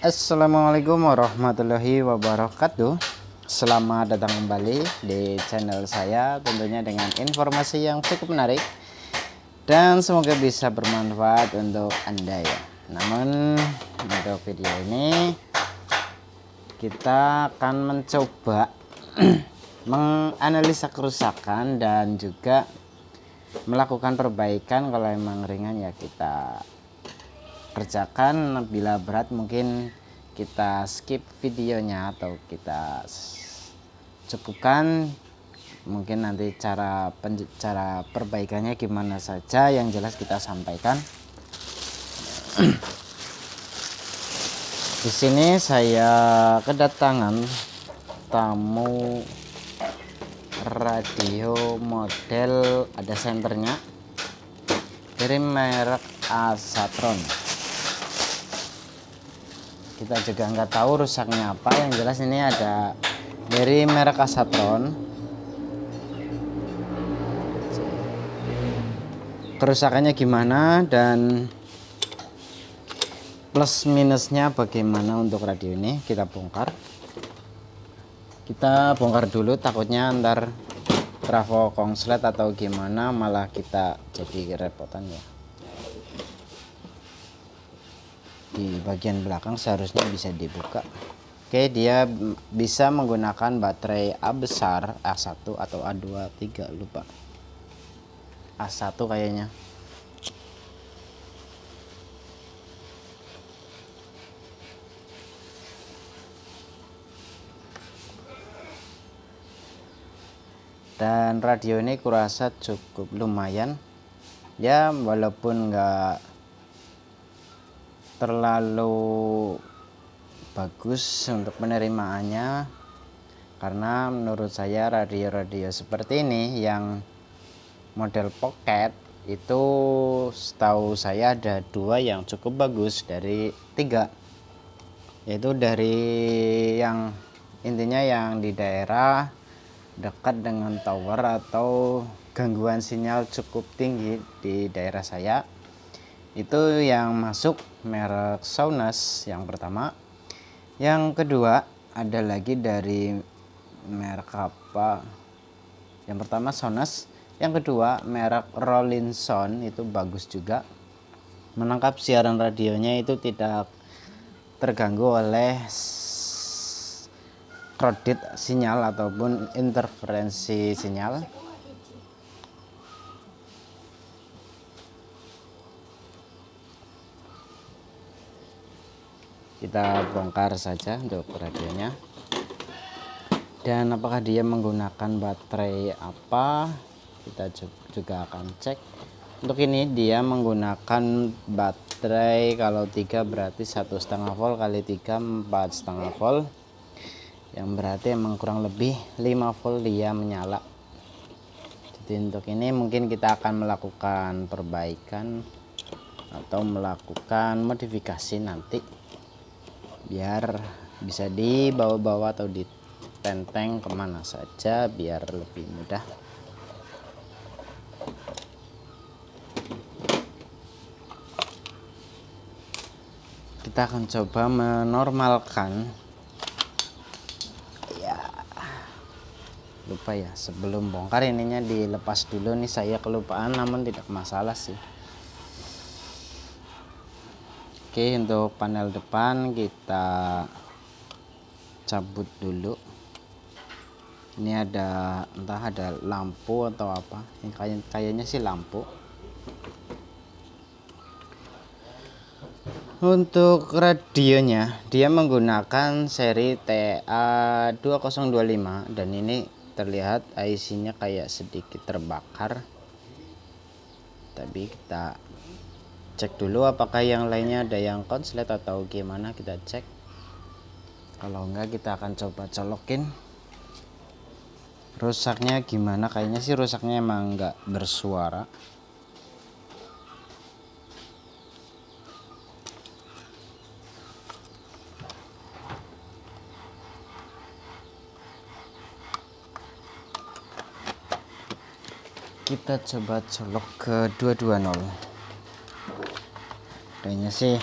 Assalamualaikum warahmatullahi wabarakatuh. Selamat datang kembali di channel saya, tentunya dengan informasi yang cukup menarik dan semoga bisa bermanfaat untuk Anda ya. Namun untuk video ini kita akan mencoba menganalisa kerusakan dan juga melakukan perbaikan. Kalau emang ringan ya kita kerjakan, bila berat mungkin kita skip videonya atau kita cukupkan. Mungkin nanti cara perbaikannya gimana saja yang jelas kita sampaikan. Di sini saya kedatangan tamu radio model ada senternya dari merek Asatron. Kita juga nggak tahu rusaknya apa, yang jelas ini ada dari merek Asatron. Kerusakannya gimana dan plus minusnya bagaimana untuk radio ini kita bongkar. Kita bongkar dulu, takutnya ntar trafo konslet atau gimana malah kita jadi kerepotan ya. Di bagian belakang seharusnya bisa dibuka. Oke, dia bisa menggunakan baterai A besar A1 atau A2 3 lupa, A1 kayaknya. Dan radio ini kurasa cukup lumayan ya, walaupun enggak terlalu bagus untuk penerimaannya, karena menurut saya radio-radio seperti ini yang model pocket itu setahu saya ada 2 yang cukup bagus dari 3, yaitu dari yang intinya yang di daerah dekat dengan tower atau gangguan sinyal cukup tinggi di daerah saya. Itu yang masuk merek Souness yang pertama. Yang kedua ada lagi dari merek apa? Yang pertama Souness, yang kedua merek Rollin Sound, itu bagus juga. Menangkap siaran radionya itu tidak terganggu oleh kredit sinyal ataupun interferensi sinyal. Kita bongkar saja untuk radionya. Dan apakah dia menggunakan baterai apa, kita juga akan cek. Untuk ini dia menggunakan baterai, kalau 3 berarti 1,5 volt kali 3 4,5 volt, yang berarti emang kurang lebih 5 volt dia menyala. Jadi untuk ini mungkin kita akan melakukan perbaikan atau melakukan modifikasi nanti biar bisa dibawa-bawa atau ditenteng kemana saja biar lebih mudah. Kita akan coba menormalkan ya. Lupa ya, sebelum bongkar ininya dilepas dulu nih, saya kelupaan, namun tidak masalah sih. Oke, untuk panel depan kita cabut dulu. Ini ada entah ada lampu atau apa, ini kayaknya sih lampu. Untuk radionya dia menggunakan seri TA2025 dan ini terlihat IC-nya kayak sedikit terbakar. Tapi kita cek dulu apakah yang lainnya ada yang konslet atau gimana, kita cek. Kalau enggak kita akan coba colokin. Rusaknya gimana, kayaknya sih rusaknya emang enggak bersuara. Kita coba colok ke 220. Kayaknya sih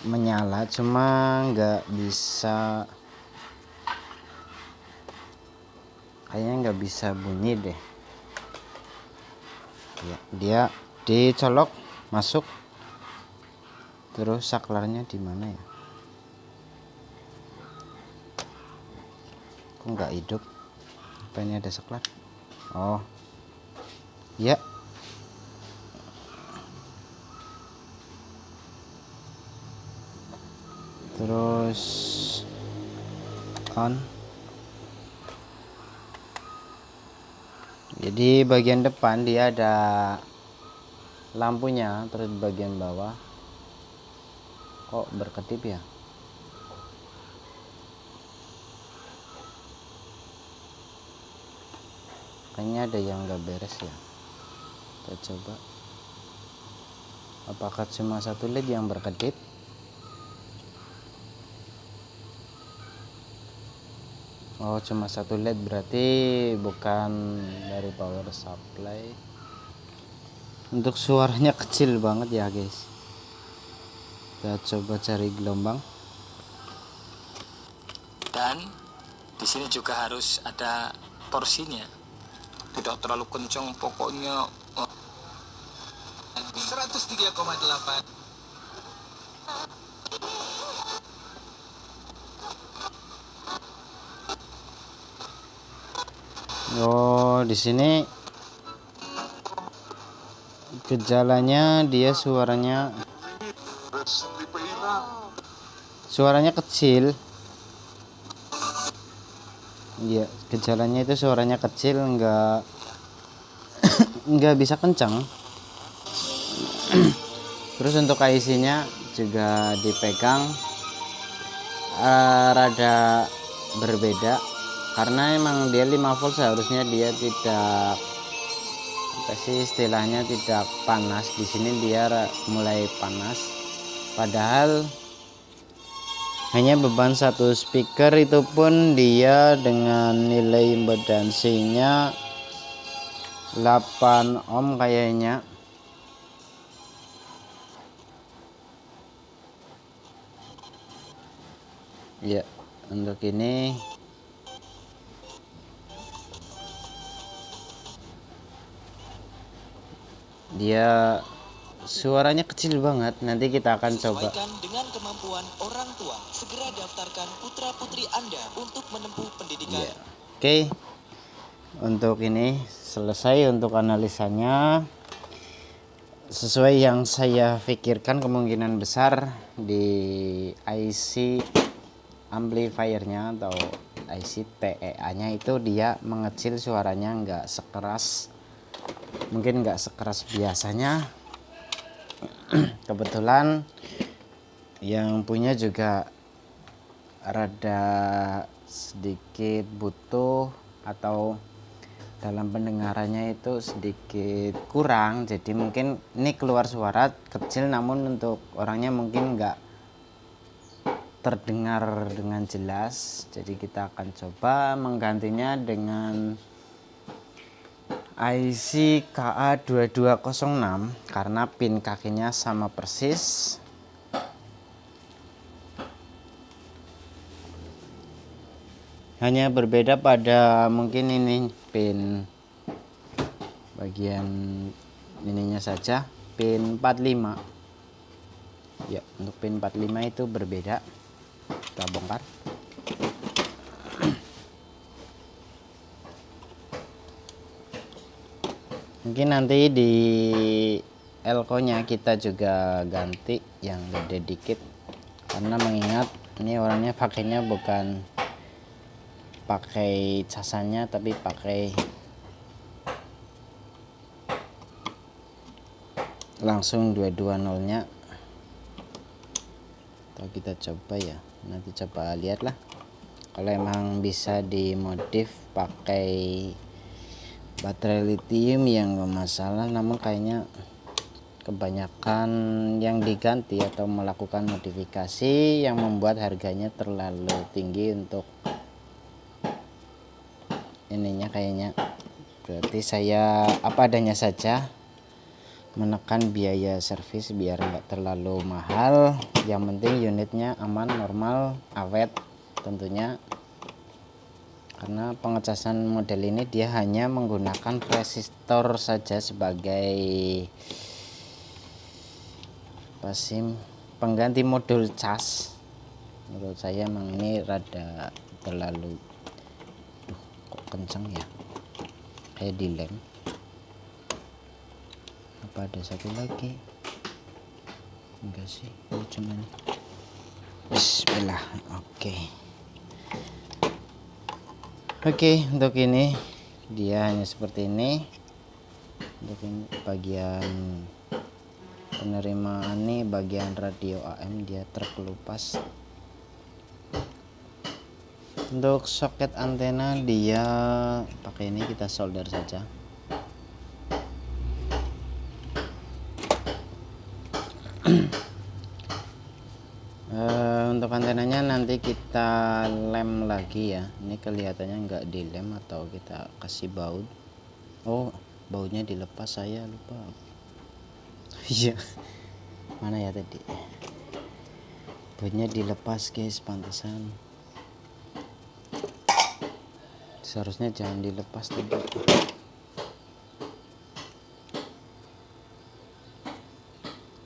menyala, cuma nggak bisa, kayaknya nggak bisa bunyi deh ya. Dia dicolok masuk, terus saklarnya di mana ya, kok nggak hidup, apa ini ada saklar? Oh ya, terus on. Jadi bagian depan dia ada lampunya, terus bagian bawah kok berkedip ya. Kayaknya ada yang nggak beres ya. Kita coba, apakah cuma satu LED yang berkedip? Oh, cuma satu LED, berarti bukan dari power supply. Untuk suaranya kecil banget ya guys. Kita coba cari gelombang. Dan di sini juga harus ada torsinya, tidak terlalu kencang, pokoknya 103,8. Oh, di sini gejalanya dia suaranya kecil. Iya, gejalanya itu suaranya kecil, nggak bisa kencang. Terus untuk IC-nya juga dipegang rada berbeda, karena emang dia 5 volt, seharusnya dia tidak, apa sih istilahnya, tidak panas. Di sini dia mulai panas, padahal hanya beban satu speaker, itu pun dia dengan nilai impedansinya 8 ohm kayaknya. Ya, untuk ini dia suaranya kecil banget. Nanti kita akan coba. Sesuaikan dengan kemampuan orang tua. Segera daftarkan putra-putri Anda untuk menempuh pendidikan. Ya. Oke. Untuk ini selesai untuk analisanya. Sesuai yang saya pikirkan, kemungkinan besar di IC amplifiernya atau IC PEA nya itu dia mengecil suaranya, mungkin nggak sekeras biasanya. Kebetulan yang punya juga rada sedikit butuh, atau dalam pendengarannya itu sedikit kurang, jadi mungkin ini keluar suara kecil, namun untuk orangnya mungkin nggak terdengar dengan jelas. Jadi kita akan coba menggantinya dengan IC KA2206 karena pin kakinya sama persis. Hanya berbeda pada mungkin ini pin bagian ininya saja, pin 45 ya. Untuk pin 45 itu berbeda, kita bongkar. Mungkin nanti di elko nya kita juga ganti yang gede dikit, karena mengingat ini orangnya pakainya bukan pakai casannya, tapi pakai langsung 220 nya. Atau kita coba ya, nanti coba lihat lah kalau emang bisa dimodif pakai baterai lithium yang gak masalah. Namun kayaknya kebanyakan yang diganti atau melakukan modifikasi yang membuat harganya terlalu tinggi untuk ininya kayaknya. Berarti saya apa adanya saja. menekan biaya servis biar nggak terlalu mahal. Yang penting unitnya aman, normal, awet tentunya. Karena pengecasan model ini dia hanya menggunakan resistor saja sebagai pengganti modul cas. Menurut saya emang ini rada terlalu kok kenceng ya, kayak dilem. Apa ada satu lagi? Enggak sih, ini cuman bismillah. Oke, untuk ini dia hanya seperti ini. Untuk ini bagian penerimaan nih, bagian radio AM dia terkelupas. Untuk soket antena dia pakai ini, kita solder saja. Untuk antenanya nanti kita lem lagi ya. Ini kelihatannya nggak dilem atau kita kasih baut. Oh, bautnya dilepas, saya lupa. Iya, mana ya tadi? Bautnya dilepas guys, pantesan. Seharusnya jangan dilepas tadi.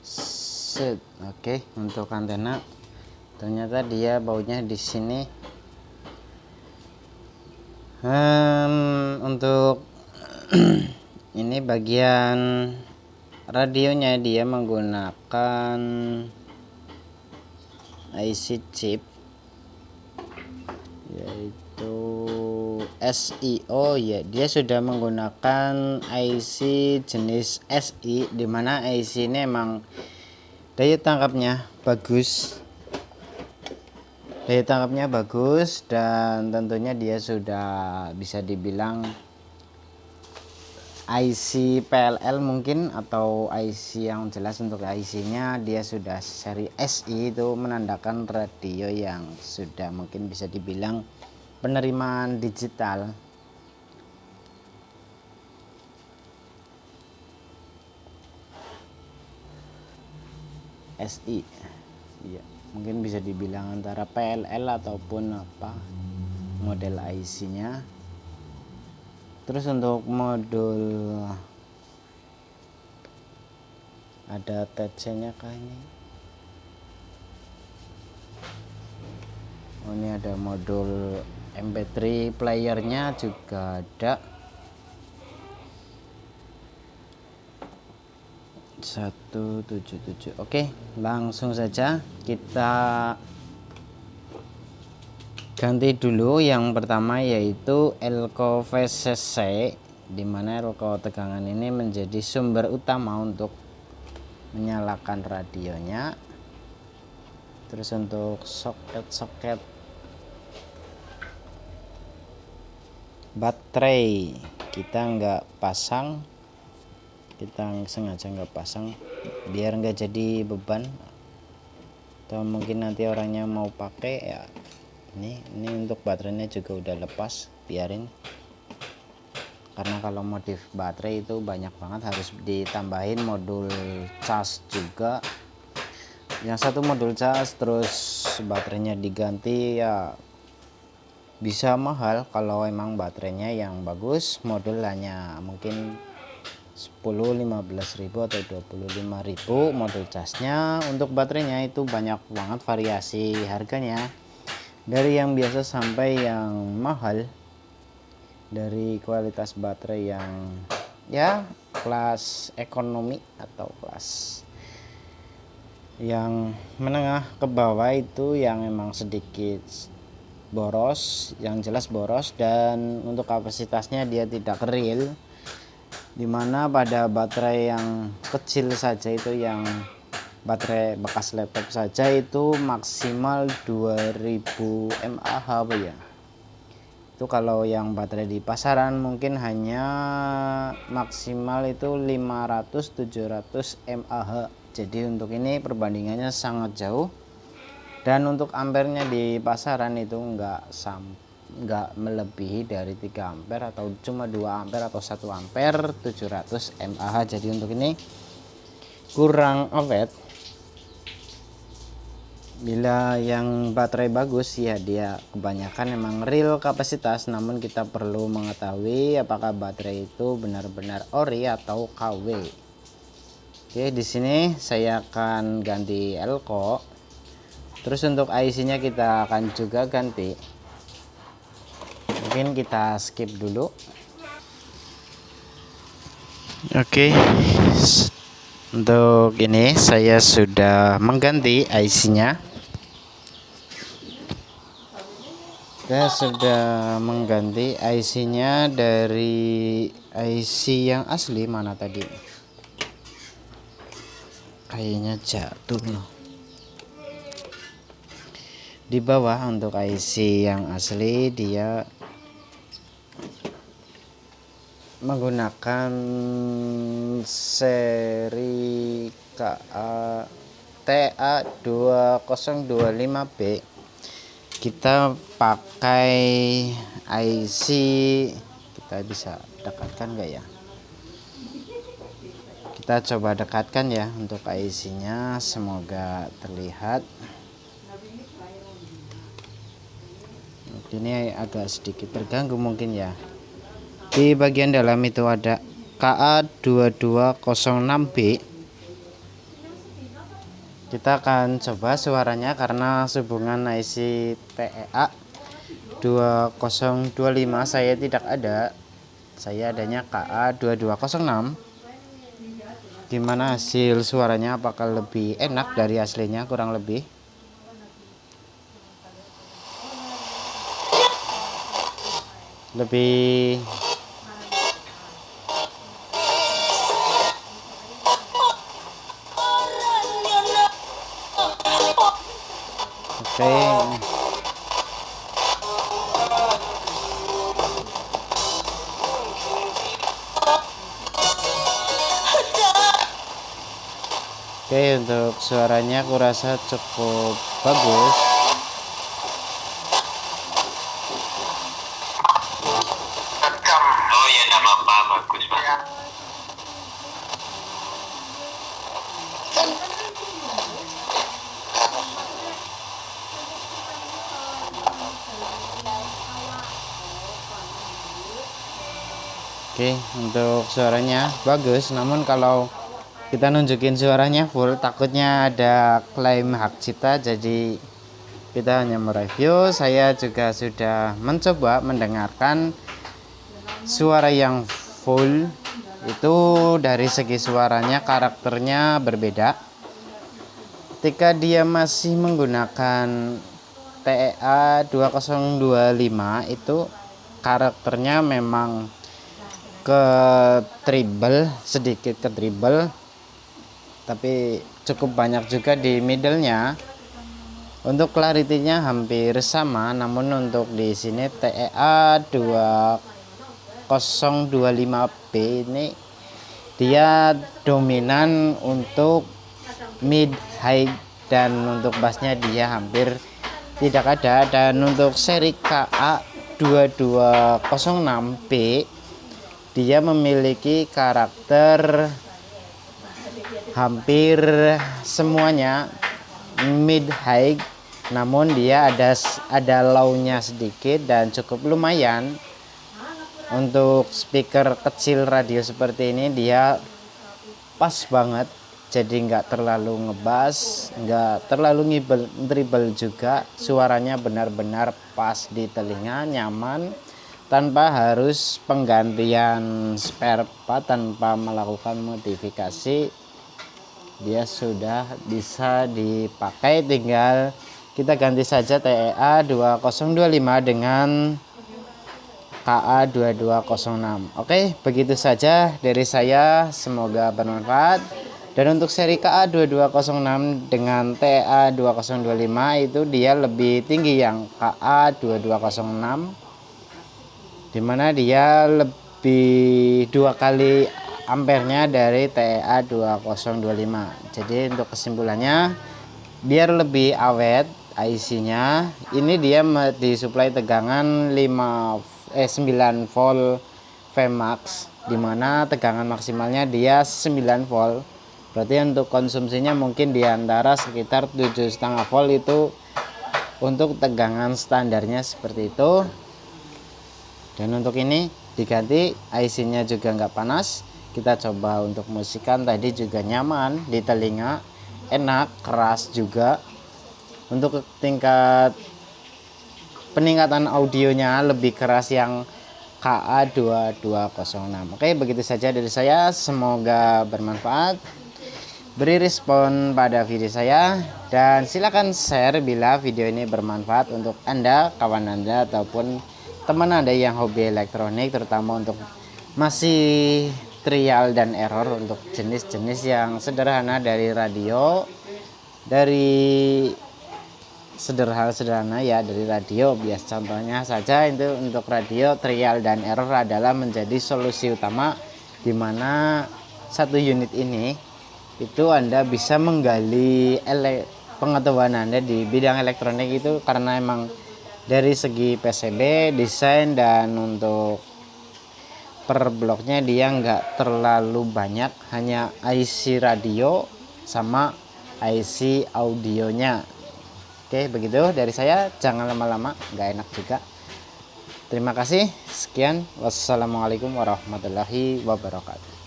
Set, oke. Untuk antena ternyata dia bautnya di sini. Untuk ini bagian radionya dia menggunakan IC chip yaitu SIO ya. Dia sudah menggunakan IC jenis SI, dimana IC ini emang daya tangkapnya bagus. Daya tangkapnya bagus dan tentunya dia sudah bisa dibilang IC PLL mungkin, atau IC yang jelas. Untuk IC-nya dia sudah seri SI, itu menandakan radio yang sudah mungkin bisa dibilang penerimaan digital. SI ya, mungkin bisa dibilang antara PLL ataupun apa model IC-nya. Terus untuk modul ada TC-nya kah ini? Oh, ini ada modul MP3 playernya juga ada. 177. Oke, langsung saja kita ganti dulu. Yang pertama yaitu elko VCC, dimana elko tegangan ini menjadi sumber utama untuk menyalakan radionya. Terus untuk soket baterai kita nggak pasang, kita sengaja nggak pasang biar nggak jadi beban, atau mungkin nanti orangnya mau pakai ya. Ini untuk baterainya juga udah lepas, biarin, karena kalau modif baterai itu banyak banget, harus ditambahin modul cas juga. Yang satu modul cas terus baterainya diganti ya, bisa mahal kalau emang baterainya yang bagus. Modul hanya mungkin 10-15 ribu atau 25 ribu modul casnya. Untuk baterainya itu banyak banget variasi harganya, dari yang biasa sampai yang mahal, dari kualitas baterai yang ya kelas ekonomi atau kelas yang menengah ke bawah, itu yang emang sedikit boros, yang jelas boros. Dan untuk kapasitasnya dia tidak real, dimana pada baterai yang kecil saja, itu yang baterai bekas laptop saja itu maksimal 2000 mAh apa ya. Itu kalau yang baterai di pasaran mungkin hanya maksimal itu 500-700 mAh. Jadi untuk ini perbandingannya sangat jauh. Dan untuk ampernya di pasaran itu enggak melebihi dari 3 ampere, atau cuma 2 ampere atau 1 ampere 700 mAh. Jadi untuk ini kurang awet. Bila yang baterai bagus ya dia kebanyakan emang real kapasitas, namun kita perlu mengetahui apakah baterai itu benar-benar ori atau KW. Oke, di sini saya akan ganti elko. Terus untuk IC-nya kita akan juga ganti. Mungkin kita skip dulu. Oke. Untuk ini saya sudah mengganti IC-nya. Saya sudah mengganti IC-nya dari IC yang asli. Mana tadi? Kayaknya jatuh loh. Di bawah untuk IC yang asli dia menggunakan seri TA2025B. Kita pakai IC, kita bisa dekatkan nggak ya? Kita coba dekatkan ya untuk IC-nya, semoga terlihat. Ini agak sedikit terganggu mungkin ya. Di bagian dalam itu ada KA2206B. Kita akan coba suaranya karena hubungan IC TEA 2025 saya tidak ada. Saya adanya KA2206. Gimana hasil suaranya, apakah lebih enak dari aslinya? Kurang lebih oke. Oke, untuk suaranya aku rasa cukup bagus. Oh ya, nggak apa-apa, bagus Pak. Oke, untuk suaranya bagus, namun kalau kita nunjukin suaranya full takutnya ada klaim hak cipta, jadi kita hanya mereview. Saya juga sudah mencoba mendengarkan suara yang full itu. Dari segi suaranya karakternya berbeda. Ketika dia masih menggunakan TEA 2025 itu karakternya memang ke treble, sedikit ke treble, tapi cukup banyak juga di middle-nya. Untuk clarity-nya hampir sama, namun untuk di sini TEA 2025B ini dia dominan untuk mid high, dan untuk bassnya dia hampir tidak ada. Dan untuk seri KA2206B dia memiliki karakter hampir semuanya mid high, namun dia ada low-nya sedikit dan cukup lumayan. Untuk speaker kecil radio seperti ini dia pas banget, jadi nggak terlalu ngebas, nggak terlalu ngibel juga. Suaranya benar-benar pas di telinga, nyaman, tanpa harus penggantian spare part, tanpa melakukan modifikasi. Dia sudah bisa dipakai, tinggal kita ganti saja TEA 2025 dengan KA2206. Oke, begitu saja dari saya, semoga bermanfaat. Dan untuk seri KA2206 dengan TEA 2025 itu dia lebih tinggi yang KA2206, dimana dia lebih 2 kali ampernya dari TEA 2025. Jadi untuk kesimpulannya, biar lebih awet IC-nya, ini dia disuplai tegangan 9 volt Vmax, dimana tegangan maksimalnya dia 9 volt. Berarti untuk konsumsinya mungkin di antara sekitar 7,5 volt itu untuk tegangan standarnya seperti itu. Dan untuk ini diganti IC-nya juga nggak panas. Kita coba untuk musikan tadi juga nyaman di telinga, enak, keras juga. Untuk tingkat peningkatan audionya lebih keras yang KA2206. Oke, begitu saja dari saya, semoga bermanfaat. Beri respon pada video saya dan silakan share bila video ini bermanfaat untuk Anda, kawan Anda ataupun teman Anda yang hobi elektronik, terutama untuk masih trial dan error untuk jenis-jenis yang sederhana dari radio, dari sederhana ya dari radio biasa. Contohnya saja itu untuk radio trial dan error adalah menjadi solusi utama, di mana satu unit ini itu Anda bisa menggali pengetahuan Anda di bidang elektronik itu, karena emang dari segi PCB, desain, dan untuk per bloknya dia nggak terlalu banyak, hanya IC radio sama IC audionya. Oke, begitu dari saya, jangan lama-lama, nggak enak juga. Terima kasih, sekian, wassalamualaikum warahmatullahi wabarakatuh.